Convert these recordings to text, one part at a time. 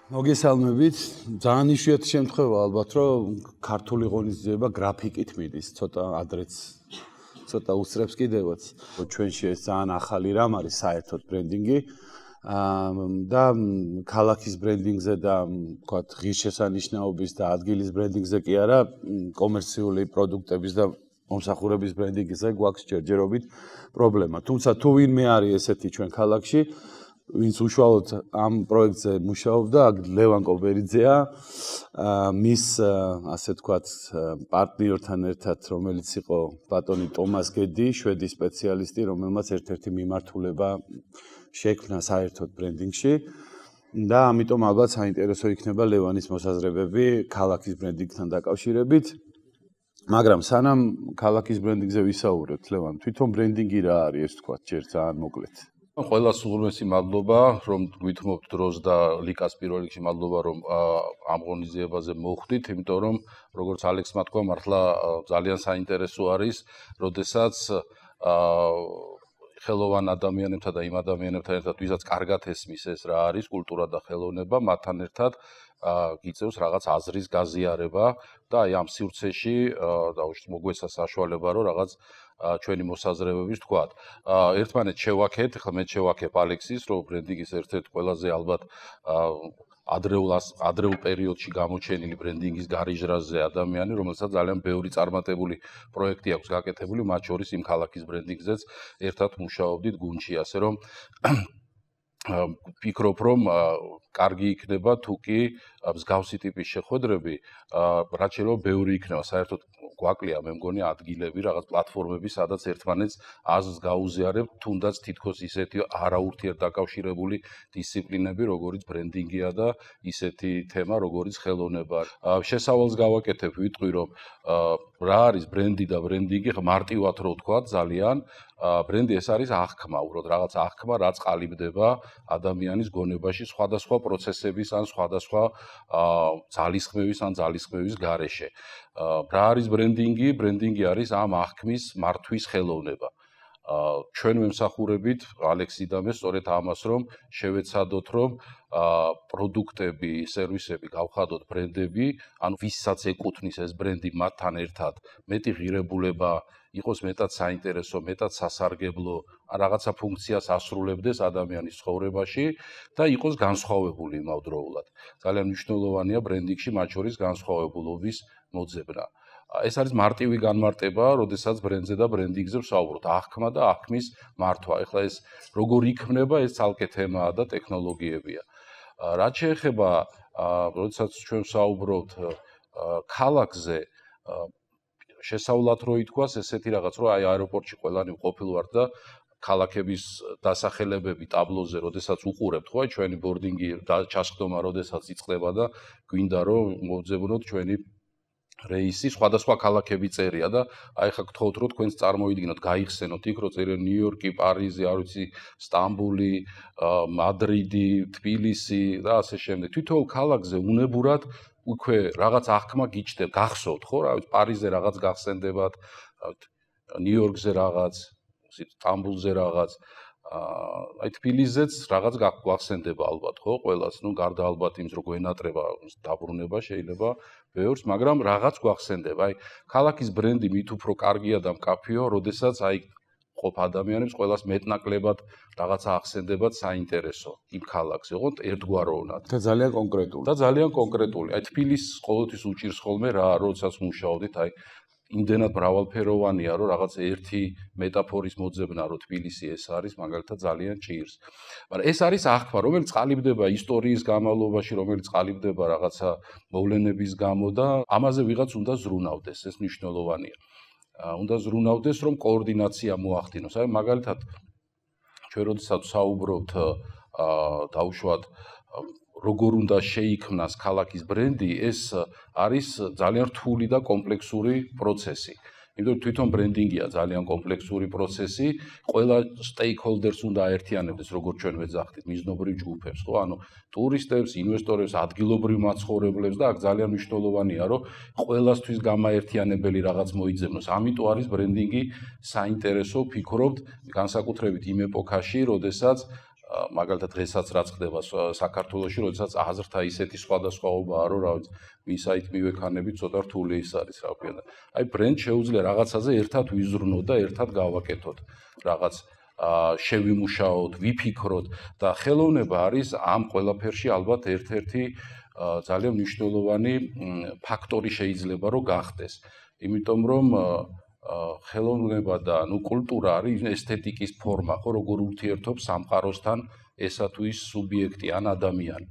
მოგესალმებით. ძალიან იშვიათი შემთხვევა ალბათ, რომ ქართული ღონისძიება გრაფიკით მიდის, ცოტა ადრეც ცოტა უსწრებს კიდევაც. ჩვენში ეს ძალიან ახალი რამ არის საერთოდ ბრენდინგი. და ქალაქის ბრენდინგზე და ვთქვათ, ღირსშესანიშნაობის და ადგილის ბრენდინგზე კი არა, კომერციული პროდუქტების და მომსახურების ბრენდინგზე გვაქვს ჯერჯერობით პრობლემა. თუმცა თუ ვინმე არის ესეთი ჩვენ ქალაქში, ვინც უშუალოდ ამ პროექტზე მუშაობდა, ლევან კობერიძეა, მის ასე ვთქვათ, პარტნიორთან ერთად, რომელიც იყო ბატონი ტომას გედი, შვედი სპეციალისტი, რომელმაც ერთ-ერთი მიმართულება შექმნა საერთოდ ბრენდინგში და ამიტომ ალბათ საინტერესო იქნება ლევანის მოსაზრებები ქალაქის ბრენდინგთან დაკავშირებით. მაგრამ სანამ ქალაქის ბრენდინგზე ვისაუბრებთ, ლევან, თვითონ ბრენდინგი რა არის, ეს ვთქვათ, ჯერ ძალიან მოკლედ. ყველას უღრმესი მადლობა, რომ გვითმობთ დროს და ლიკას პირველ რიგში მადლობა, რომ ამ ღონისძიებაზე მოხვდით, იმიტომ რომ როგორც ალექსმა თქვა, მართლა ძალიან საინტერესო არის, როდესაც ხელოვან ადამიანებთან და იმ ადამიანებთან ერთად, ვისაც კარგად ესმის ეს რა არის, კულტურა და ხელოვნება, მათთან ერთად გიწევს რაღაც აზრის გაზიარება და აი ამ სივრცეში დაუშვით მოგვეცა საშუალება, რომ რაღაც ჩვენი მოსაზრებების თქვათ. ერთმანეთს შევაქეთ, ხა მე შევაქებ ალექსის, რომ ბრენდინგის ერთ-ერთი ყველაზე ალბათ ადრეულ პერიოდში გამოჩენილი ბრენდინგის გარიჟრაზე ადამიანი, რომელსაც ძალიან ბევრი წარმატებული პროექტი აქვს გაკეთებული, მათ შორის იმ ქალაქის ბრენდინგზეც ერთად მუშაობდით გუნდში, ასე რომ ვფიქრობ, რომ კარგი იქნება თუ კი მსგავსი ტიპის შეხვედრები, რაც შეიძლება ბევრი იქნება, საერთოდ გვაკლია მე მგონი ადგილები, რაღაც პლატფორმები, სადაც ერთმანეთს აზრს გაუზიარებთ, თუნდაც თითქოს ისეთი არაურთიერთდაკავშირებული დისციპლინები, როგორიც ბრენდინგია და ისეთი თემა, როგორიც ხელოვნება. შესავალს გავაკეთებ, ვიტყვი, რომ რა არის ბრენდი და ბრენდინგი, მარტივად რო ვთქვა, ძალიან ბრენდი ეს არის აღქმა, უბრალოდ რაღაც აღქმა, რაც ყალიბდება ადამიანის გონებაში სხვადასხვა პროცესების ან სხვადასხვა ძალისხმევის ან ძალისხმევის გარეშე. რა არის ბრენდინგი? ბრენდინგი არის ამ აღქმის მართვის ხელოვნება. ჩვენ ვემსახურებით ალექსი და მე სწორედ ამას, რომ შევეცადოთ, რომ პროდუქტები, სერვისები გავხადოთ ბრენდები, ანუ ვისაც ეკუთვნის ეს ბრენდი მათთან ერთად მეტი ღირებულება იყოს მეტად საინტერესო, მეტად სასარგებლო, რაღაცა ფუნქციას ასრულებდეს ადამიანის ცხოვრებაში და იყოს განსხვავებული იმავდროულად. ძალიან მნიშვნელოვანია ბრენდინგში მათ შორის განსხვავებულობის მოძებნა. ეს არის მარტივი განმარტება, როდესაც ბრენდზე და ბრენდინგზე ვსაუბრობთ, აღქმა და აღქმის მართვა. ეხლა ეს როგორ იქმნება, ეს ცალკე თემაა და ტექნოლოგიებია. რაც შეეხება, როდესაც ჩვენ ვსაუბრობთ ქალაქზე, შესავლად რო ითქვას ესეთი რაღაც, რომ აი აეროპორტში ყველანი ყოფილვართ და ქალაქების დასახელებები ტაბლოზე, როდესაც უყურებთ, ხო, ჩვენი ბორდინგი და ჩასხდომა, როდესაც იწყდება და გვინდა რომ მოვძებნოთ ჩვენი რეისი, სხვადასხვა ქალაქები წერია და აი ხა გთხოვთ რომ თქვენს წარმოიდგინოთ, გაიხსენოთ იქ რო წერია ნიუ-იორკი, პარიზი, არ ვიცი, სტამბული, მადრიდი, თბილისი და ასე შემდეგ. თვითონ ქალაქზე უნებურად უკვე რაღაც აღქმა გიჩნდება, გახსოვთ ხო, რა ვიცი, პარიზზე რაღაც გახსენდებათ, ნიუ-იორკზე რაღაც, სტამბულზე რაღაც, აი თბილისზეც რაღაც გვახსენდება ალბათ, ხო, ყველას, ნუ გარდა ალბათ იმის რომ გვენატრება დაბრუნება შეიძლება ბევრს, მაგრამ რაღაც გვახსენდება. აი ქალაქის ბრენდი მით უფრო კარგია და მკაფიო, როდესაც აი ყოფ ადამიანებს ყველას მეტნაკლებად რაღაცა ახსენდებათ საინტერესო იმ ქალაქზე, ოღონდ ერთგვაროვნად და ძალიან კონკრეტული. აი თბილისს ყოველთვის უჭირს ხოლმე რა, როდესაც მუშაობდით, აი იმდენად მრავალფეროვანია, რომ რაღაც ერთი მეტაფორის მოძებნა, რომ თბილისი ეს არის, მაგალითად ძალიან ჭირს. მაგრამ ეს არის აღქმა, რომელიც ყალიბდება ისტორიის განმავლობაში, რომელიც ყალიბდება რაღაცა მოვლენების გამო და ამაზე ვიღაც უნდა ზრუნავდეს, ეს მნიშვნელოვანია. უნდა ზრუნავდეს, რომ კოორდინაცია მოახდინოს. აი მაგალითად ჩვენ როდესაც საუბრობთ დაუშვათ როგორ უნდა შეიქმნას ქალაქის ბრენდი, ეს არის ძალიან რთული და კომპლექსური პროცესი. იმიტომ რომ თვითონ ბრენდინგია ძალიან კომპლექსური პროცესი, ყველა სტეიქჰოლდერს უნდა აერთიანებდეს, როგორც ჩვენ ვეძახდით, მიზნობრივ ჯგუფებს, ხო? ანუ ტურისტებს, ინვესტორებს, ადგილობრივ მაცხოვრებლებს და აქ ძალიან მნიშვნელოვანია, რომ ყველასთვის გამაერთიანებელი რაღაც მოიძებნოს. ამიტომ არის ბრენდინგი საინტერესო, ვფიქრობთ, განსაკუთრებით იმ ეპოქაში, როდესაც მაგალითად დღესაც რაც ხდება საქართველოში, როდესაც აზრთა ისეთი სხვადასხვაობაა, რომ რა ვიცი, ვისაით მივექანებით ცოტა რთული ის არის, რა ვქნა. აი ბრენდ შეუძლია რაღაცაზე ერთად ვიზრუნოთ და ერთად გავაკეთოთ. რაღაც შევიმუშაოთ, ვიფიქროთ და ხელოვნება არის ამ ყველაფერში ალბათ ერთ-ერთი ძალიან მნიშვნელოვანი ფაქტორი შეიძლება რომ გახდეს. იმიტომ რომ ხელოვნება და კულტურა არის ესთეტიკის ფორმა, ხო, როგორ ურთიერთობს სამყაროსთან ესა თუ ის სუბიექტი ან ადამიანი.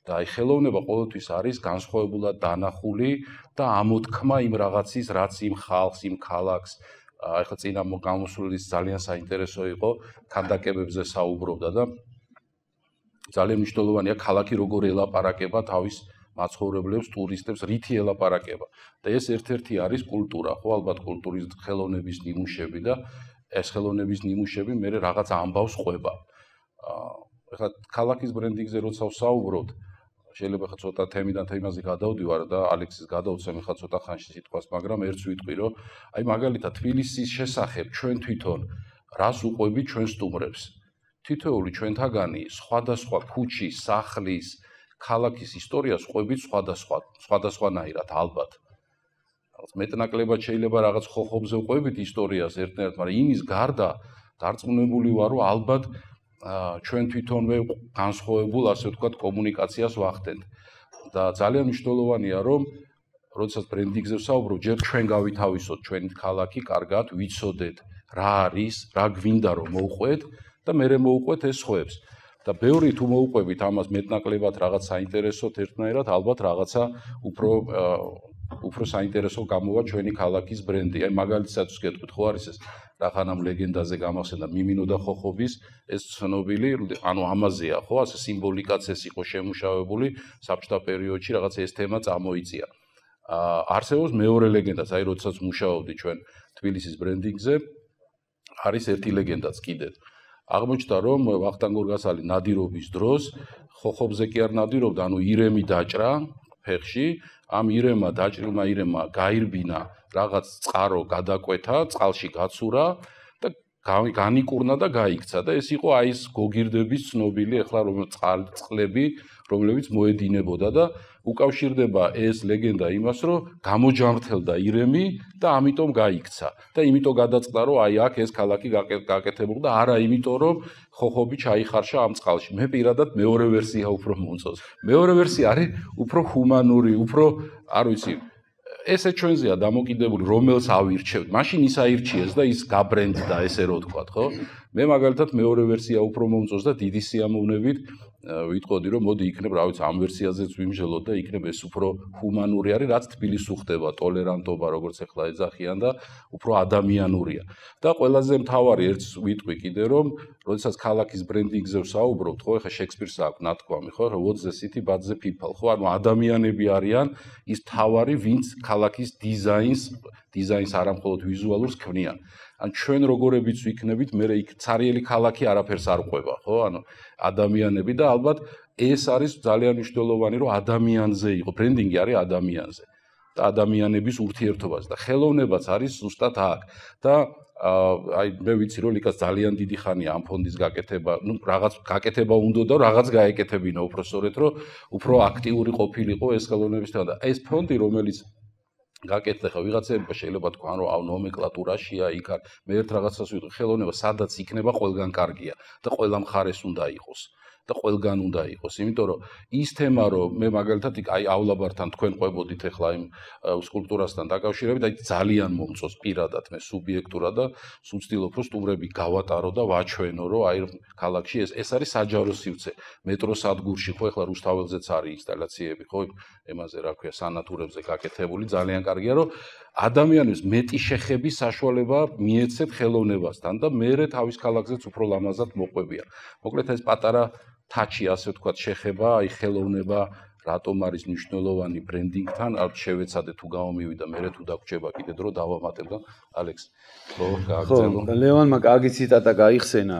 და აი ხელოვნება ყოველთვის არის განსხვავებულად დანახული და ამოთქმა იმ რაღაცის, რაც იმ ხალხს, იმ ქალაქს, ახლა წინა გამოსulis ძალიან საინტერესო იყო, ქანდაკებებზე საუბრობდა და ძალიან მნიშვნელოვანია ქალაქი როგორ ელაპარაკება თავის მაცხოვრებლებს, ტურისტებს, რითი ელაპარაკება. და ეს ერთ-ერთი არის კულტურა, ხო, ალბათ კულტურის ხელოვნების ნიმუშები და ეს ხელოვნების ნიმუშები მე რაღაც ამბავს ყვება. ახლა ქალაქის ბრენდინგზე როცა ვსაუბრობთ, შეიძლება ხა ცოტა თემიდან თემაზე გადავდივარ და ალექსის გადავცემ ხა ცოტა ხანში სიტყვას, მაგრამ ერთს ვიტყვი, რომ აი მაგალითად თბილისის შესახებ ჩვენ თვითონ რას უყვებით ჩვენ სტუმრებს. თითოეული ჩვენთაგანი სხვადასხვა ქუჩის, სახლის, ქალაქის ისტორიას ყვებით სხვადასხვანაირად ალბათ. მეტნაკლებად შეიძლება რაღაც ხოხობზე ვყვებით ისტორიას ერთნაირად, მაგრამ იმის გარდა დარწმუნებული ვარ, რომ ალბათ ჩვენ თვითონვე განსხვავებულ, ასე ვთქვათ, კომუნიკაციას ვახდენთ. და ძალიან მნიშვნელოვანია, რომ როდესაც ბრენდინგზე ვსაუბრობ, ჯერ ჩვენ გავითავისოთ ჩვენი ქალაქი, კარგად ვიცოდეთ რა არის, რა გვინდა რომ მოვყვეთ და მერე მოვყვეთ ეს სხვებს. და ბევრი თუ მოუყვებით ამას მეტნაკლებად რაღაც საინტერესოდ ერთნაირად, ალბათ რაღაცა უფრო საინტერესო გამოვა ჩვენი ქალაქის ბრენდი. აი მაგალითად ვსკეთოთ, ხო არის ეს რახანამ ლეგენდაზე გამახსენდა მიმინო და ხოხობის ეს ცნობილი, ანუ ამაზეა, ხო, ასე სიმბოლიკაც ეს იყო შემუშავებული საბჭოთა პერიოდში, რაღაც ეს თემა წამოიწია. არსებობს მეორე ლეგენდაც, აი როდესაც მუშაობდი ჩვენ თბილისის ბრენდინგზე, არის ერთი ლეგენდაც კიდე. აღმოჩნდა რომ ვახტანგ გორგასალი ნადირობის დროს ხოხობზე კი არ ნადირობდა, ანუ ირემი დაჭრა ფეხში, ამ ირემმა დაჭრილმა ირემმა გაირბინა რაღაც წყარო გადაკვეთა, წყალში გაცურა და განიკურნა და გაიქცა და ეს იყო აი ეს გოგირდების ცნობილი ახლა რომ წყლები, რომლებიც მოედინებოდა და უკავშირდება ეს ლეგენდა იმას, რომ გამოჯამრთელდა ირემი და ამიტომ გაიქცა. და იმიტომ გადაწყდა, რომ აი აქ ეს ქალაქი გაკეთებულ და არა იმიტომ, რომ ხოხობი ჩაიხარშა ამ წყალში. მე პირადად მეორე ვერსია უფრო მომწონს. მეორე ვერსია არის უფრო ჰუმანური, უფრო არ ვიცი, ესე ჩვენზეა დამოკიდებული, რომელს ავირჩევთ. მაშინ ის აირჩიეს და ის გაბრენდდა, ესე რო ვთქვათ, ხო? მე მაგალითად მეორე ვერსია უფრო მომწონს და დიდი სიამოვნებით ვიტყოდი, რომ მოდი იქნებ, რა ვიცი, ამ ვერსიაზეც ვიმჟელოთ და იქნებ ეს უფრო ჰუმანური არის, რაც თბილისში ხდება, ტოლერანტობა, როგორც ახლა ეძახიან და უფრო ადამიანურია. და ყველაზე მთავარი ერთს ვიტყვი კიდე, რომ როდესაც ქალაქის ბრენდინგზე ვსაუბრობთ, ხო, ახლა შექსპირს აქვს ნათქვამი, ხო, what's the city but the people, ხო, ანუ ადამიანები არიან ის მთავარი, ვინც ქალაქის დიზაინს არა მხოლოდ ვიზუალურს ქმნიან. ან ჩვენ როგორებიც ვიქნებით, მე იქ ცარიელი ქალაქი არაფერს არ ყვება, ხო? ანუ ადამიანები და ალბათ ეს არის ძალიან მნიშვნელოვანი, რომ ადამიანზე იყო. ბრენდინგი არის ადამიანზე და ადამიანების ურთიერთობაზე და ხელოვნებაც არის ზუსტად აქ. და აი მე ვიცი, რომ ლიკას ძალიან დიდი ხანია ამ ფონდის გაკეთება, რაღაც გაკეთება უნდა და რაღაც გაეკეთებინა უფრო სწორედ, რომ უფრო აქტიური ყოფილიყო ეს ხელოვნების თემა და ეს ფონდი, რომელიც გაკეთდა ხა ვიღაცებმა შეიძლება თქვა რომ აუ ნომენკლატურაშია იქ არ მე ერთ რაღაცას ვიტყვი ხელოვნება სადაც იქნება ყველგან კარგია და ყველა მხარეს უნდა იყოს და ყველგან უნდა იყოს იმიტომ რომ ის თემა რომ მე მაგალითად აიავლაბართან თქვენ ყვებოდით ახლა იმ სკულპტურასთან დაკავშირებით აი ძალიან მომწონს პირადად მე სუბიექტურად და ვცდილობ რომ სტუმრები გავატარო და ვაჩვენო რომ აი ქალაქში ეს არის საჯარო სივრცე მეტროსადგურში ხო ახლა რუსთაველზეც არის ინსტალაციები ხო ემაზე რა ქვია სანატურებზე გაკეთებული ძალიან კარგია რომ ადამიანებს მეტი შეხების საშუალება მიეცეთ ხელოვნებასთან და მეરે თავის ქალაქზეც უფრო ლამაზად მოყვებიან მოკლედ ეს პატარა თაჩი ასე ვთქვათ შეხება აი ხელოვნება რატომ არის მნიშვნელოვანი ბრენდინგთან ალბათ შევეცადე თუ გამომივიდა მე თუ დაგვრჩება კიდე დრო დავამატებ და ალექს ხო გააგზავნო ლევანმა კარგი ციტატა გაიხსენა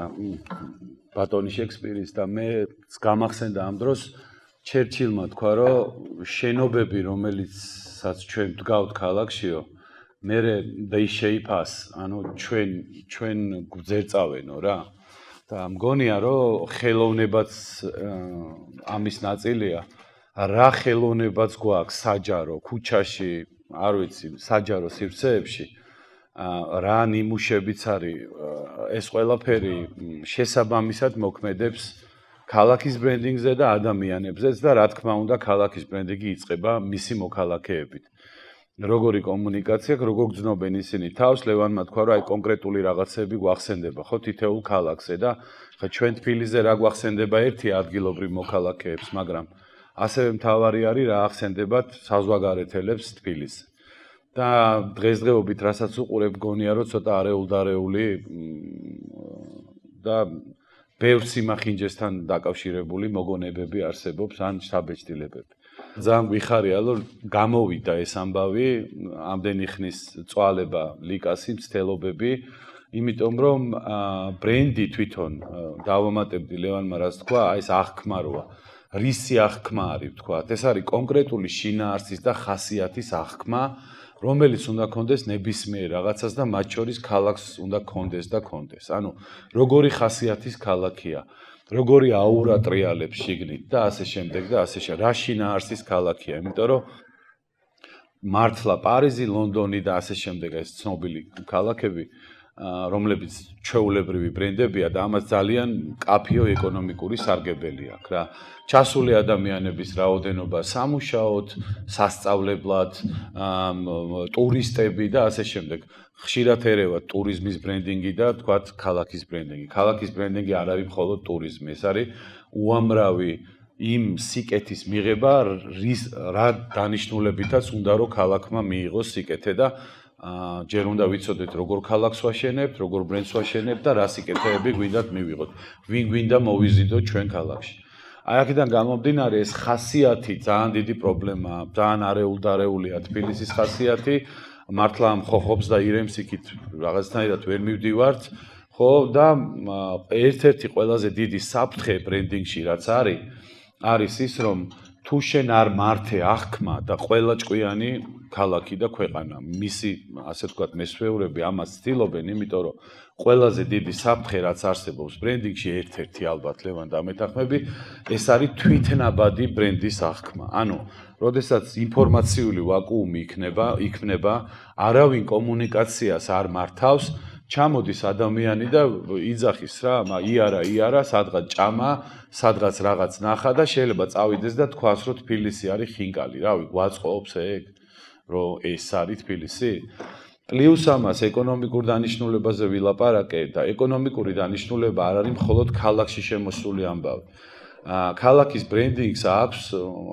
ბატონი შექსპირის და მე გამახსენდა ამ დროს ჩერჩილმა თქვა რომ შენობები რომელიცაც ჩვენ ვდგავთ ქალაქშიო მე they shape us ანუ ჩვენ გვძერწავენო რა და მგონია რომ ხელოვნებაც ამის ნაწილია რა ხელოვნებაც გვაქვს საჯარო ქუჩაში არ ვიცი საჯარო სივრცეებში რა ნიმუშებიც არის ეს ყველაფერი შესაბამისად მოქმედებს ქალაქის ბრენდინგზე და ადამიანებზეც და რა თქმა უნდა ქალაქის ბრენდინგი იწყება მისი მოქალაქეებით როგორი კომუნიკაცია როგორ გძნობენ ისინი თავს ლევანმა თქვა რომ აი კონკრეტული რაღაცები გვახსენდება ხო თითოეულ ქალაქზე და ხა ჩვენ თბილისზე რა გვახსენდება ერთი ადგილობრივ მოქალაქეებს მაგრამ ასევე მთავარი არის რა ახსენდებათ საზღვარგარეთელებს თბილისზე და დღესდღეობით რასაც უყურებ გონია რომ ცოტა არეულდარეული და ბევრ სიმახინჯესთან დაკავშირებული მოგონებები არსებობს ან შთაბეჭდილებები ძალიან გვიხარია რომ გამოვიდა ეს ამბავი ამდენი ხნის წვალება ლიკასი მცდელობები იმიტომ რომ ბრენდი თვითონ დავამატებდი ლევანმა რაც თქვა აი ეს აღქმა როა რისი აღქმა არის თქვა ეს არის კონკრეტული შინაარსის და ხასიათის აღქმა რომელიც უნდა კონდეს ნებისმიერ რაღაცას და მათ შორის ქალაქს უნდა კონდეს და კონდეს ანუ როგორი ხასიათის ქალაქია როგორი აურა ტრიალებს შიგნით და ასე შემდეგ და ასე შემდეგ რა შინაარსის ქალაქია იმიტომ რომ მართლა პარიზი ლონდონი და ასე შემდეგ ეს ცნობილი ქალაქები რომლებიც ჩვეულებრივი ბრენდებია და ამას ძალიან კაფეო ეკონომიკური სარგებელი აქვს რა ჩასული ადამიანების რაოდენობა სამუშაოდ, სასწავლებლად, ტურისტები და ასე შემდეგ. ხშირად ერევა ტურიზმის ბრენდინგი და თქვათ ქალაქის ბრენდინგი. ქალაქის ბრენდინგი არ არის მხოლოდ ტურიზმი, ეს არის უამრავი იმ სიკეთის მიღება, რა დანიშნულებითაც უნდა რომ ქალაქმა მიიღოს სიკეთე და ჯერ უნდა ვიცოდეთ როგორ ქალაქს ვაშენებთ, როგორ ბრენდს ვაშენებთ და რა სიკეთეები გვინდათ მივიღოთ. ვინ გვინდა მოვიზიდოთ ჩვენ ქალაქში. აი აქედან გამომდინარე ეს ხასიათი ძალიან დიდი პრობლემაა, ძალიან არეულდარეულია თბილისის ხასიათი. მართლა ამ ხოხობს და ირემს იქით რაღაცნაირად ვერ მივდივართ, ხო და ერთ-ერთი ყველაზე დიდი საფრთხე ბრენდინგში რაც არის ის რომ თუ შენ არ მართე აღქმა და ყველა ჭკვიანი ქალაქი და ქვეყანა მისი ასე ვთქვათ მესვეურები ამას ცდილობენ, იმიტომ რომ ყველაზე დიდი საფრთხე რაც არსებობს ბრენდინგში ერთ-ერთი ალბათ ლევან დამეთანხმები, ეს არის თვითნაბადი ბრენდის აღქმა. ანუ, როდესაც ინფორმაციული ვაკუუმი იქმნება, არავინ კომუნიკაციას არ მართავს, ჩამოდის ადამიანი და იძახის რა, იარა, სადღაც ჭამა, სადღაც რაღაც ნახა და შეიძლება წავიდეს და თქვას რომ თბილისი არის ხინკალი, რავი, გვაწყობს ეგ, რომ ეს არის თბილისი. პლუს ამას ეკონომიკურ დანიშნულებაზე ვილაპარაკე და ეკონომიკური დანიშნულება არ არის მხოლოდ ქალაქში შემოსული ამბავი. ქალაქის ბრენდინგს აქვს,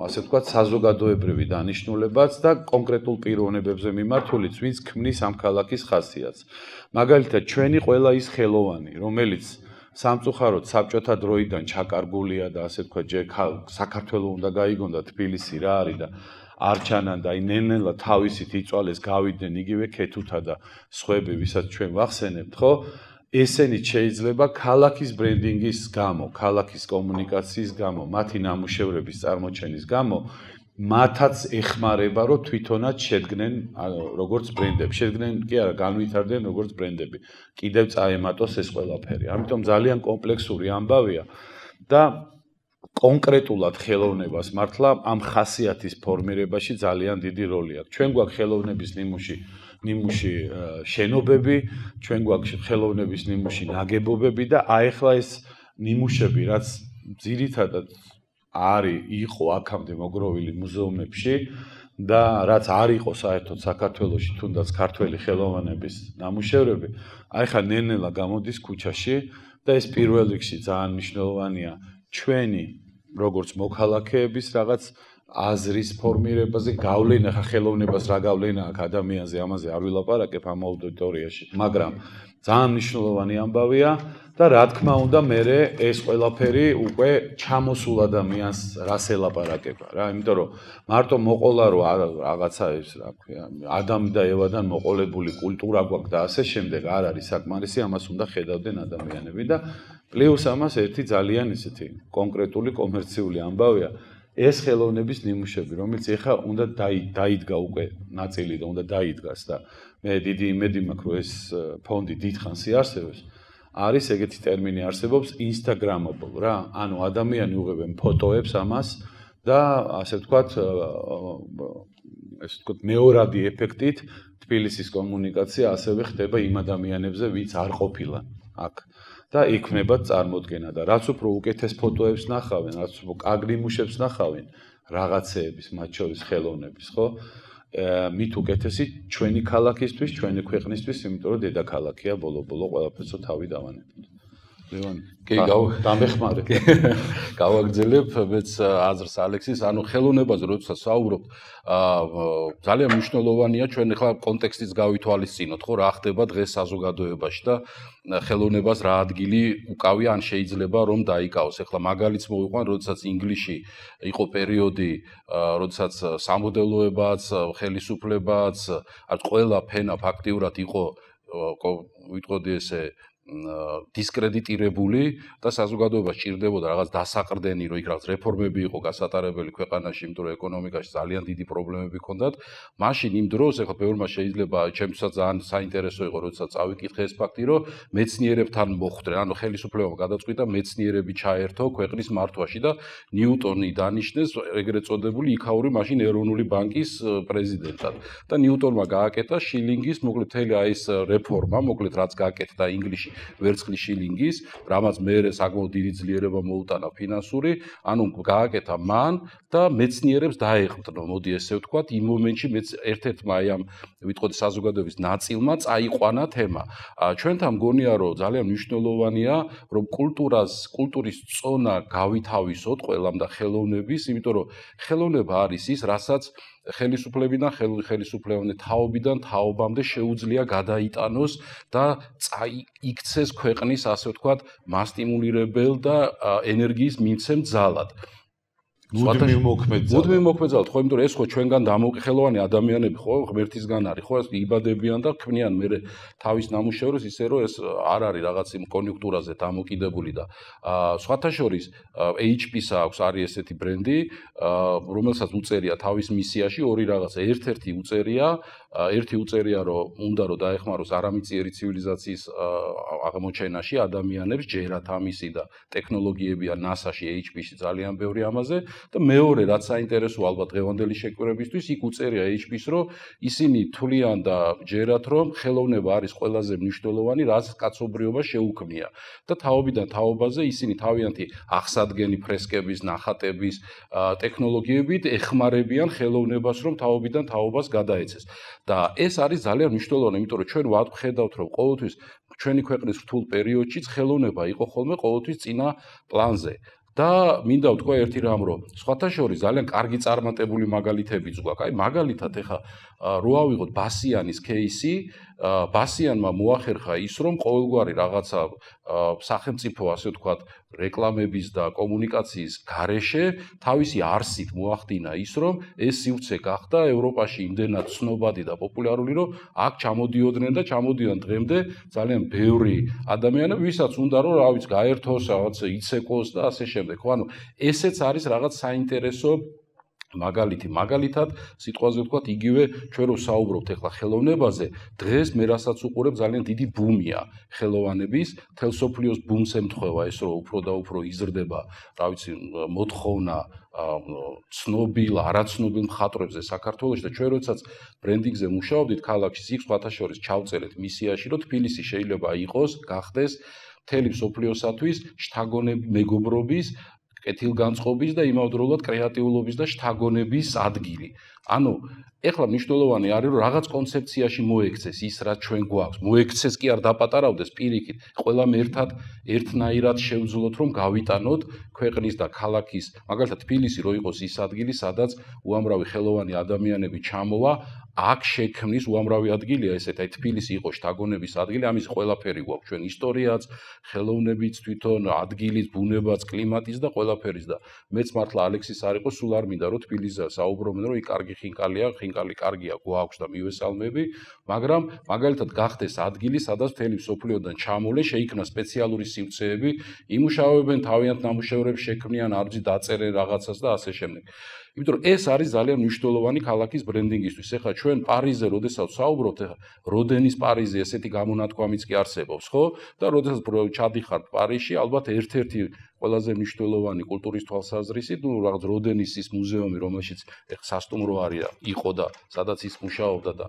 ასე ვთქვათ, საზოგადოებრივი დანიშნულებაც და კონკრეტულ პიროვნებებზე მიმართულიც, ვინც ქმნის ამ ქალაქის ხასიათს. მაგალითად, ჩვენი ყველა ის ხელოვანი, რომელიც სამწუხაროდ საბჭოთა დროიდან ჩაკარგულია და ასე ვთქვათ, ჯერ საქართველოს უნდა გაიგონ და თბილისი რა არის და არჩანან და ნელ-ნელა თავისით იწვალეს გავიდნენ იგივე ქეთუთა და სხვები, ვისაც ჩვენ ვახსენებთ, ხო? ესენიც შეიძლება ქალაქის ბრენდინგის გამო, ქალაქის კომუნიკაციის გამო, მათი ნამუშევრების წარმოჩენის გამო, მათაც ეხმარება, რომ თვითონაც შედგნენ როგორც ბრენდები. შედგნენ კი არა, განვითარდნენ როგორც ბრენდები. კიდევ წაემატოს ეს ყველაფერი. ამიტომ ძალიან კომპლექსური ამბავია და კონკრეტულად ხელოვნებას მართლა ამ ხასიათის ფორმირებაში ძალიან დიდი როლი აქვს. ჩვენ გვაქვს ხელოვნების ნიმუში შენობები, ჩვენ გვაქვს ხელოვნების ნიმუში ნაგებობები და აეხლა ეს ნიმუშები, რაც ძირითადად იყო აქამდე მოგროვილი მუზეუმებში და რაც არ იყო საერთოდ საქართველოში თუნდაც ქართველი ხელოვნების ნამუშევრები, აეხლა ნელ-ნელა გამოდის ქუჩაში და ეს პირველ რიგში ძალიან მნიშვნელოვანია ჩვენი როგორც მოქალაქეების რაღაც აზრის ფორმირებაზე გავლენა ხა ხელოვნებას რა გავლენა აქვს ადამიანზე, ამაზე არ ვილაპარაკებ ამ აუდიტორიაში, მაგრამ ძალიან მნიშვნელოვანი ამბავია და რა თქმა უნდა მე ეს ყველაფერი უკვე ჩამოსულ ადამიანს რას ელაპარაკება რა, იმიტომ რომ მარტო მოყოლა რომ რაღაცა ეს რა ქვია, ადამი და ევადან მოყოლებული კულტურა გვაქვს და ასე შემდეგ არ არის საკმარისი, ამას უნდა ხედავდნენ ადამიანები და პლუს ამას ერთი ძალიან ისეთი კონკრეტული კომერციული ამბავია ეს ხელოვნების ნიმუშები, რომელიც ეხა უნდა დაიდგა უკვე ნაწილი და უნდა დაიდგას და მე დიდი იმედი მაქვს, რომ ეს ფონდი დიდხანს იარსებებს. არის ეგეთი ტერმინი არსებობს Instagramable რა. ანუ ადამიანი უღებენ ფოტოებს ამას და ასე ვთქვათ მეორადი ეფექტით თბილისის კომუნიკაცია ასევე ხდება იმ ადამიანებზე, ვინც არ ყოფილან აქ. და იქმნება წარმოდგენა და რაც უფრო უკეთეს ფოტოებს ნახავენ, რაც უფრო კარგ ნიმუშებს ნახავენ, რაღაცეების, მათ შორის ხელოვნების, ხო? მით უკეთესი ჩვენი ქალაქისთვის, ჩვენი ქვეყნისთვის, იმიტომ რომ დედაქალაქია ბოლო-ბოლო ყველაფერსო თავი დავანებოთ. ლევან, დამეხმარე. გავაგრძელებ მეც აზრს ალექსის, ანუ ხელოვნებაზე როდესაც საუბრობთ, ძალიან მნიშვნელოვანია ჩვენ ახლა კონტექსტიც გავითვალისწინოთ, ხო, რა ხდება დღეს საზოგადოებაში და ხელოვნებას რა ადგილი უკავია, ან შეიძლება რომ დაიკავოს. ახლა მაგალითს მოვიყვან, როდესაც ინგლისში იყო პერიოდი, როდესაც სამოდელოებაც, ხელისუფლებაც, არც ყველა ფენა ფაქტიურად იყო, ვიტყოდი ესე დისკრედიტირებული და საზოგადოება სჭირდებოდა რაღაც დასაყრდენი, რომ იქ რაღაც რეფორმები იყო გასატარებელი ქვეყანაში, იმიტომ რომ ეკონომიკაში ძალიან დიდი პრობლემები ჰქონდათ. მაშინ იმ დროს, ახლა ბევრმა შეიძლება, ჩემთვისაც ძალიან საინტერესო იყო, როდესაც წავიკითხე ეს ფაქტი, რომ მეცნიერებთან მოხვდნენ, ანუ ხელისუფლებამ გადაწყვიტა მეცნიერები ჩაერთო ქვეყნის მართვაში და ნიუტონი დანიშნეს ეგრეთ წოდებული იქაური მაშინ ეროვნული ბანკის პრეზიდენტად. და ნიუტონმა გააკეთა შილინგის, მოკლედ მთელი აი ეს რეფორმა, მოკლედ რაც გააკეთა ინგლისში ვერცხლის შილინგის, რამაც მეერე საკმაოდ დიდი ძლიერება მოუტანა ფინანსური, ანუ გააკეთა მან და მეცნიერებს დაეყრდნო, მოდი ესე ვთქვათ, იმ მომენტში ერთ-ერთმა აი ამ ვიტყოდი საზოგადოების ნაწილმა წაიყვანა თემა. ჩვენთან მგონია, რომ ძალიან მნიშვნელოვანია, რომ კულტურის წონა გავითავისოთ ყველამ და ხელოვნების, იმიტომ რომ ხელოვნება არის ის, რასაც ხელისუფლებიდან ხელისუფლებამდე თაობიდან თაობამდე შეუძლია გადაიტანოს და იქცეს ქვეყნის, ასე ვთქვათ, მასტიმულირებელ და ენერგიის მიმცემ ძალად. მუდმივ მოქმედზალად, ხო, იმიტომ რომ ეს ხო ჩვენგან ხელოვანი ადამიანები ხო, ღმერთისგან არის, ხო, ეს იბადებიან და ქმნიან მერე თავის ნამუშევრებს, ისე რომ ეს არ არის რაღაც იმ კონიუნქტურაზე დამოკიდებული და სხვათა შორის HP-ს აქვს არის ესეთი ბრენდი, რომელსაც უწერია თავის მისიაში ორი რაღაცა, ერთ-ერთი უწერია, რომ უნდა რომ დაეხმაროს არამიწიერი ცივილიზაციის აღმოჩენაში ადამიანებს, ჯერათ ამისი და ტექნოლოგიებია NASA-ში, HP-ში ძალიან ბევრი ამაზე. და მეორე რაც საინტერესო ალბათ დღევანდელი შეკვირებისთვის იქ უწერია HP-ს, რომ ისინი თვლიან და ჯერათ, რომ ხელოვნება არის ყველაზე მნიშვნელოვანი, რაც კაცობრიობა შეუქმნია და თაობიდან თაობაზე ისინი თავიანთი აღსადგენი ფრესკების, ნახატების, ტექნოლოგიებით ეხმარებიან ხელოვნებას, რომ თაობიდან თაობას გადაეცეს. და ეს არის ძალიან მნიშვნელოვანი, იმიტომ რომ ჩვენ ვხედავთ, რომ ყოველთვის ჩვენი ქვეყნის რთულ პერიოდშიც ხელოვნება იყო ხოლმე ყოველთვის წინა პლანზე. და მინდა ვთქვა ერთი რამ, რომ სხვათა შორის ძალიან კარგი წარმატებული მაგალითებიც გვაქვს. აი მაგალითად ეხა რო ავიღოთ ბასიანის кейსი, ბასიანმა მოახერხა ის, რომ ყოველგვარი რაღაცა სახელმწიფო, ასე ვთქვათ, რეკლამების და კომუნიკაციის გარეშე თავისი არსით მოახდინა ის, რომ ეს სივრცე გახდა ევროპაში იმდენად ცნობადი და პოპულარული, რომ აქ ჩამოდიოდნენ და ჩამოდიან დღემდე ძალიან ბევრი ადამიანები, ვისაც უნდა რომ რა ვიცი, გაერთოს, რაღაც იცეკოს და ასე შემდეგ. ხო, ანუ ესეც არის რაღაც საინტერესო მაგალითად, სიტყვაზე ვთქვათ, იგივე ჩვენ რო საუბრობთ ახლა ხელოვნებაზე, დღეს მე რასაც უყურებ ძალიან დიდი ბუმია ხელოვანების, მთელ სოფლიოს ბუმს ემთხვევა ეს, რომ უფრო და უფრო იზრდება, რა ვიცი, მოთხოვნა ცნობილ, არაცნობილ მხატვრებზე საქართველოში და ჩვენ როდესაც ბრენდინგზე მუშაობდით ქალაქში, იქ სხვათა შორის ჩავწერეთ მისიაში, რომ თბილისი შეიძლება იყოს, გახდეს მთელი სოფლიოსათვის შთაგონების, მეგობრობის, კეთილგანწყობის და იმავდროულად კრეატიულობის და შთაგონების ადგილი. ანუ ეხლა მნიშვნელოვანი არის რომ რაღაც კონცეფციაში მოექცეს ის რაც ჩვენ გვაქვს. მოექცეს კი არ დაპატარავდეს პირიქით. ყველამ ერთნაირად შევძლოთ რომ გავიტანოთ ქვეყნის და ქალაქის, მაგალითად თბილისი რო იყოს ის ადგილი, სადაც უამრავი ხელოვანი ადამიანები ჩამოვა, აქ შექმნის უამრავი ადგილია ესეთ, აი თბილისი იყო შთაგონების ადგილი, ამის ყველაფერი გვაქვს ჩვენ ისტორიაც, ხელოვნებიც თვითონ, ადგილის, ბუნებაც, კლიმატის და ყველაფერის და მეც მართლა ალექსის არ იყო, სულ არ მინდა რომ თბილისზე საუბრობდნენ, რომ იქ კარგი ხინკალი კარგია გვაქვს და მივესალმები, მაგრამ მაგალითად გახდეს ადგილი, სადაც მთელი სოფლიოდან ჩამოლე, შეიქმნა სპეციალური სივრცეები, იმუშავებენ თავიანთ ნამუშევრებს შექმნიან, არჯი დაწერენ რაღაცას და ასე შემდეგ. იმიტომ რომ ეს არის ძალიან მნიშვნელოვანი ქალაქის ბრენდინგისთვის. ეხლა ჩვენ პარიზზე როდესაც საუბრობთ, ეხლა როდენის პარიზი ესეთი გამონათქვამიც კი არსებობს, ხო? და როდესაც ჩადიხართ პარიზში, ალბათ ერთ-ერთი ყველაზე მნიშვნელოვანი კულტურის თვალსაზრისით, რაღაც როდენის ის მუზეუმი, რომელშიც ეხლა სასტუმრო არის და იყო და სადაც ის მუშაობდა და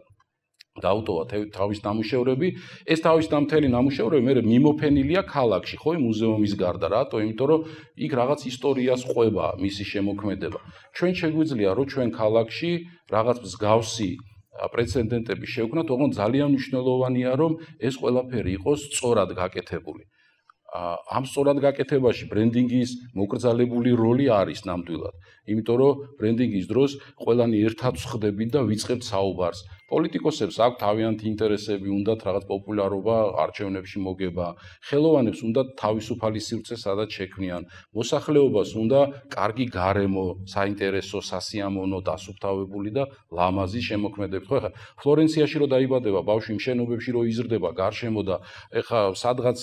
დაუტოვა თავის ნამუშევრები, ეს თავის მთელი ნამუშევრები მე მიმოფენილია ქალაქში, ხო, მუზეუმის გარდა, რატო? იმიტომ რომ იქ რაღაც ისტორიას ყვება მისი შემოქმედება. ჩვენ შეგვიძლია რომ ჩვენ ქალაქში რაღაც მსგავსი პრეცედენტები შევქმნათ, თუმცა ძალიან მნიშვნელოვანია რომ ეს ყველაფერი იყოს სწორად გაკეთებული. ამ სწორად გაკეთებაში ბრენდინგის მოკრძალებული როლი არის ნამდვილად. იმიტომ რომ ბრენდინგის დროს ყველანი ერთად ვხდებით და ვიწყებთ საუბარს. პოლიტიკოსებს აქვს თავიანთი ინტერესები, უნდათ რაღაც პოპულარობა არჩევნებში მოგება, ხელოვანებს უნდა თავისუფალი სივრცე სადაც შექმნიან, მოსახლეობას უნდა კარგი გარემო, საინტერესო, სასიამოვნო, დასუფთავებული და ლამაზი შემოქმედებით. ხო, ეხლა ფლორენციაში რო დაიბადება ბავშვი, მშენობებში რო იზრდება გარშემო და ეხლა სადღაც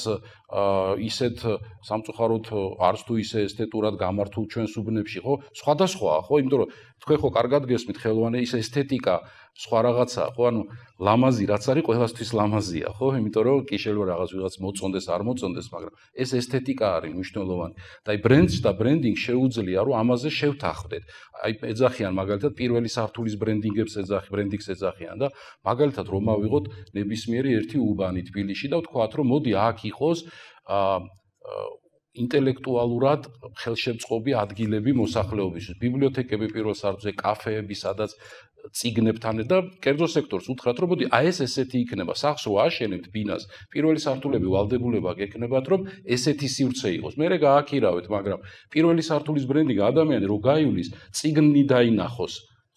ისეთ სამწუხაროდ არც თუ ისე ესთეტურად გამართულ ჩვენს უბნებში, ხო? სხვადასხვაა, ხო? იმიტომ რომ თქვენ ხო კარგად გესმით ხელოვანი ის ესთეტიკა სხვა რაღაცაა, ხო? ანუ ლამაზი რაც არის, ყველასთვის ლამაზია, ხო? იმიტომ რომ კი შეიძლება რაღაც მოწონდეს, არ მოწონდეს, მაგრამ ეს ესთეტიკა არის მნიშვნელოვანი. და აი ბრენდს და ბრენდინგ შეუძლია, რომ ამაზე შევთანხმდეთ. აი ეძახიან მაგალითად პირველი სართულის ბრენდინგს ეძახიან და მაგალითად რომ ავიღოთ ნებისმიერი ერთი უბანი თბილისში და ვთქვათ, რომ მოდი აქ იყოს ინტელექტუალურად ხელშემწყობი ადგილები მოსახლეობისთვის, ბიბლიოთეკები პირველ სართულზე, კაფეები, სადაც წიგნებთან და კერძო სექტორს უთხრათ, რომ მოდი აი ეს ესეთი იქნება, სახლს რო აშენებთ ბინას, პირველი სართულები ვალდებულება გექნებათ, რომ ესეთი სივრცე იყოს. მერე გააქირავეთ, მაგრამ პირველი სართულის ბრენდინგი ადამიანი რო გაივლის, წიგნი დაინახოს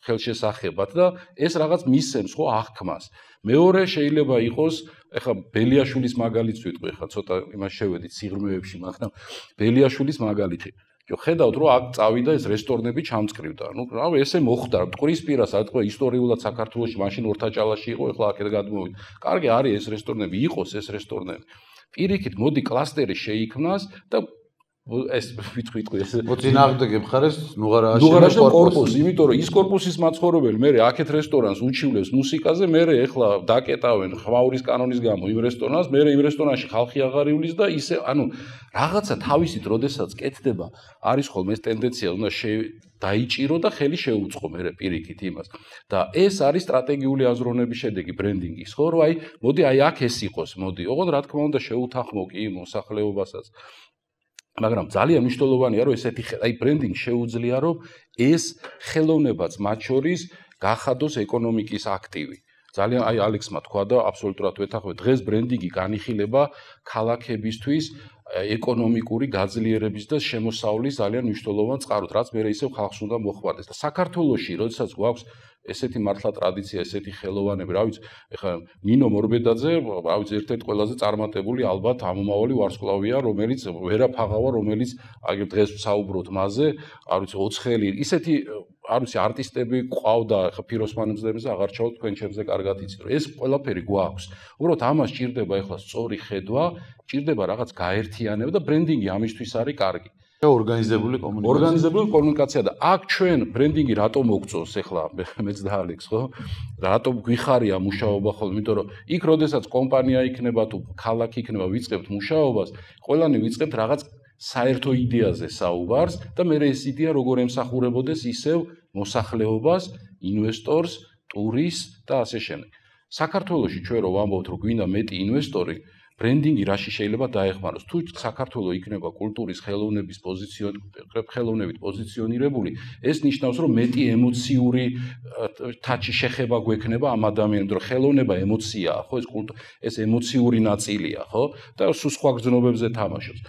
ხელშესახებად და ეს რაღაც მისცემს ხო აღქმას. მეორე შეიძლება იყოს, ეხლა ბელიაშვილის მაგალითს ვიტყვი, ეხლა ცოტა იმას შევედით სიღრმეებში, მაგრამ ბელიაშვილის მაგალითი. ხედავთ რომ აქ წავიდა ეს რესტორნები ჩამწკრივდა. ნუ რავი, ესე მოხდა, მტკვრისპირას, რა თქმა უნდა, ისტორიულად საქართველოში მაშინ ორთაჭალაში იყო, ეხლა აქეთ გადმოვიდა. კარგი არის ეს რესტორნები, იყოს ეს რესტორნები. პირიქით მოდი კლასტერი შეიქმნას და ეს ვიტყვი ეს მოწინააღმდეგე მხარეს ნუღარაში კორპუსი, იმიტომ რომ ის კორპუსის მაცხოვრებელი მე აქეთ რესტორანს უჩივლებს მუსიკაზე, მე ეხლა დაკეტავენ ხმაურის კანონის გამო იმ რესტორანს, მე იმ რესტორანში ხალხი აღარ ივლის და ისე, ანუ რაღაცა თავისით როდესაც კეთდება, არის ხოლმე ეს ტენდენცია, უნდა დაიჭირო და ხელი შეუწყო მე პირიქით იმას. და ეს არის სტრატეგიული აზროვნების შედეგი ბრენდინგის, ხო, რომ აი, მოდი აი აქ ეს იყოს, მოდი. ოღონდ რა თქმა უნდა შეუთანხმო კი მოსახლეობასაც. მაგრამ ძალიან მნიშვნელოვანია რომ ესეთი აი ბრენდინგ შეუძლია რომ ეს ხელოვნებაც მათ შორის გახადოს ეკონომიკის აქტივი. ძალიან აი ალექსმა თქვა და აბსოლუტურად ვეთანხმებ, დღეს ბრენდინგი განიხილება ქალაქებისთვის ეკონომიკური გაძლიერების და შემოსავლის ძალიან მნიშვნელოვან წყაროდ, რაც მე ისევ ხალხს უნდა მოხმარდეს. და საქართველოში, როდესაც გვაქვს ესეთი მართლა ტრადიცია, ესეთი ხელოვანები, რა ვიცი, ეხლა ნინო მორბედაძე, რა ვიცი, ერთ-ერთი ყველაზე წარმატებული ალბათ ამომავალი ვარსკვლავია, რომელიც ვერაფაღავა, რომელიც აი დღეს ვსაუბრობთ მასზე, არ ვიცი, ოცხელი, ისეთი, არ ვიცი, არტისტები ყავდა, ეხლა ფიროსმანებზე აღარ ჩავთ თქვენ ჩემზე კარგად იცით, რომ ეს ყველაფერი გვაქვს. უბრალოდ ამას ჭირდება ეხლა სწორი ხედვა, ჭირდება რაღაც გაერთიანება და ბრენდინგი ამისთვის არის კარგი. ორგანიზებული კომუნიკაცია და აქ ჩვენ ბრენდინგი რატომ მოგწონს ეხლა მეც და ალექს, ხო? რატომ გვიხარია მუშაობა ხოლმე, იმიტომ რომ იქ როდესაც კომპანია იქნება თუ ქალაქი იქნება, ვიწყებთ მუშაობას, ყველანი ვიწყებთ რაღაც საერთო იდეაზე საუბარს და მე ეს იდეა როგორ ემსახურებოდეს ისევ მოსახლეობას, ინვესტორს, ტურისტს და ასე შემდეგ. საქართველოში ჩვენ რო ვამბობთ, რომ გვინდა მეტი ინვესტორი, ბრენდინგი რაში შეიძლება დაეხმაროს. თუ საქართველო იქნება კულტურის ხელოვნების ხელოვნებით პოზიციონირებული, ეს ნიშნავს, რომ მეტი ემოციური თაჩი შეხება გვექნება ამ ადამიანებს, რომ ხელოვნება ემოციაა, ხო, ეს ემოციური ნაწილია, ხო? და სულ სხვა გზნობებზე თამაშობს.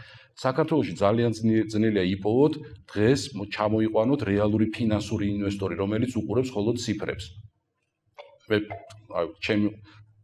საქართველოში ძალიან ძნელია იპოვოთ დღეს ჩამოიყვანოთ რეალური ფინანსური ინვესტორი, რომელიც უყურებს მხოლოდ ციფრებს. მე ჩემი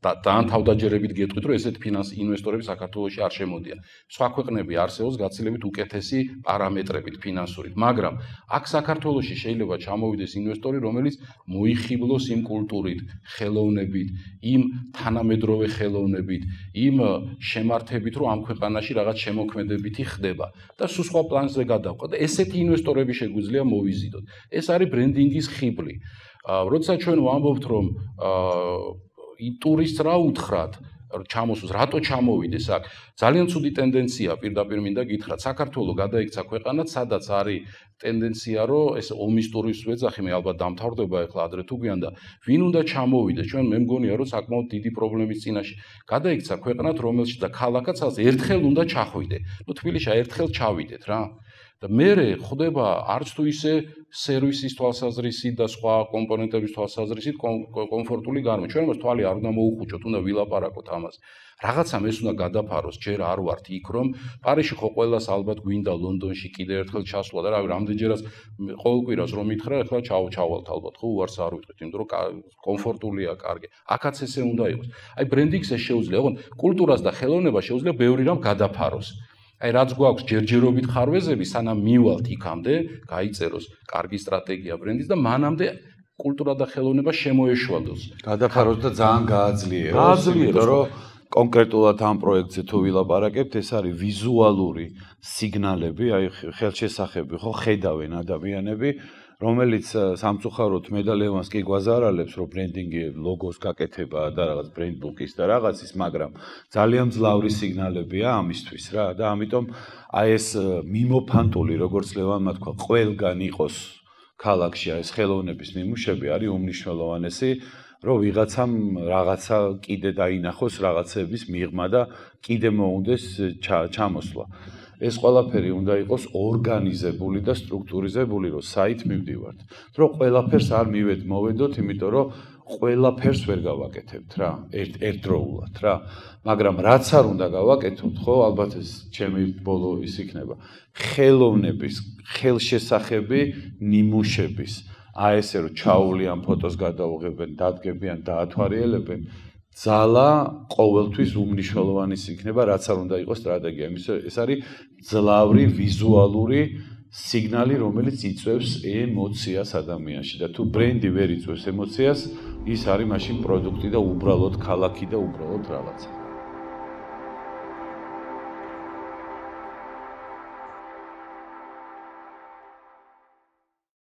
ძალიან თავდაჯერებით გეტყვით, რომ ესეთი ინვესტორები საქართველოში არ შემოდიან. სხვა ქვეყნები არსებობს გაცილებით უკეთესი პარამეტრებით ფინანსურით, მაგრამ აქ საქართველოში შეიძლება ჩამოვიდეს ინვესტორი, რომელიც მოიხიბლოს იმ კულტურით, ხელოვნებით, იმ თანამედროვე ხელოვნებით, იმ შემართებით, რომ ამ ქვეყანაში რაღაც შემოქმედებითი ხდება და სულ სხვა პლანზე გადავყო და ესეთი ინვესტორები შეგვიძლია მოვიზიდოთ. ეს არის ბრენდინგის ხიბლი. როცა ჩვენ ვამბობთ, რომ ტურისტს რა უთხრათ, ჩამოსულს, რატო ჩამოვიდეს აქ? ძალიან ცუდი ტენდენცია პირდაპირ მინდა გითხრათ. საქართველოს გადაიქცა ქვეყანად, სადაც არის ტენდენცია, რომ ეს ომის ტურისტს ვეძახი, მე ალბათ დამთავრდება ახლა ადრე თუ გვიან და ვინ უნდა ჩამოვიდეს? ჩვენ მე მგონია, რომ საკმაოდ დიდი პრობლემის წინაშე გადაიქცა ქვეყანად, რომელშიც და ქალაქაც ერთხელ უნდა ჩახვიდე. ნუ თბილისში ერთხელ ჩავიდეთ რა. და მე ხდება არც თუ ისე სერვისის თვალსაზრისით და სხვა კომპონენტების თვალსაზრისით კომფორტული გარემო. ჩვენ მას თვალი არ უნდა მოუხუჭოთ, უნდა ვილაპარაკოთ ამაზე. რაღაცა ეს უნდა გადაფაროს, ჯერ არ ვართ იქ, რომ პარიზში ხო ყველას ალბათ გვინდა ლონდონში კიდე ერთხელ ჩასვლა და რავი, რამდენჯერაც ყოველ კვირას რომ მითხრა, ახლა ჩავალთ ალბათ, ხო, უარს არ ვიტყვით, იმიტომ რომ კომფორტულია, კარგი. აქაც ესე უნდა იყოს. აი ბრენდინგს ეს შეუძლია, ოღონდ კულტურას და ხელოვნებას შეუძლია ბევრი რამ გადაფაროს. აი რაც გვაქვს ჯერჯერობით ხარვეზები, სანამ მივალთ იქამდე, გაიწეროს კარგი სტრატეგია ბრენდის და მანამდე კულტურა და ხელოვნება შემოეშვალოს. გადაფაროს და ძალიან გააძლიეროს, იმიტომ რომ კონკრეტულად ამ პროექტზე თუ ვილაპარაკებთ, ეს არის ვიზუალური სიგნალები, აი ხელშესახები, ხო, ხედავენ ადამიანები, რომელიც სამწუხაროდ მე და ლევანს კი გვაზარალებს, რომ ბრენდინგი ლოგოს გაკეთება და რაღაც ბრენდ ბუკის და რაღაცის, მაგრამ ძალიან მძლავრი სიგნალებია ამისთვის რა და ამიტომ აი ეს მიმოფანტული, როგორც ლევანმა თქვა, ყველგან იყოს ქალაქში ეს ხელოვნების ნიმუშები არის უმნიშვნელოვანესი, რომ ვიღაცამ რაღაცა კიდე დაინახოს რაღაცების მიღმა და კიდე მოუნდეს ჩამოსვლა. ეს ყველაფერი უნდა იყოს ორგანიზებული და სტრუქტურიზებული, რომ საით მივდივართ. რომ ყველაფერს არ მოვედოთ, იმიტომ რომ ყველაფერს ვერ გავაკეთებთ რა, ერთდროულად რა. მაგრამ რაც არ უნდა გავაკეთოთ, ხო, ალბათ ეს ჩემი ბოლო ის იქნება. ხელოვნების, ხელშესახები, ნიმუშების, აი ესე რომ ჩაუვლიან ფოტოს გადაუღებენ, დადგებიან, დაათვალიერებენ. ძალა ყოველთვის უმნიშვნელოვანეს იქნება, რაც არ უნდა იყოს სტრატეგია. ეს არის ძლავრი ვიზუალური სიგნალი, რომელიც იწვევს ემოციას ადამიანში და თუ ბრენდი ვერ იწვევს ემოციას, ის არის მაშინ პროდუქტი და უბრალოდ ქალაქი და უბრალოდ რაღაცა.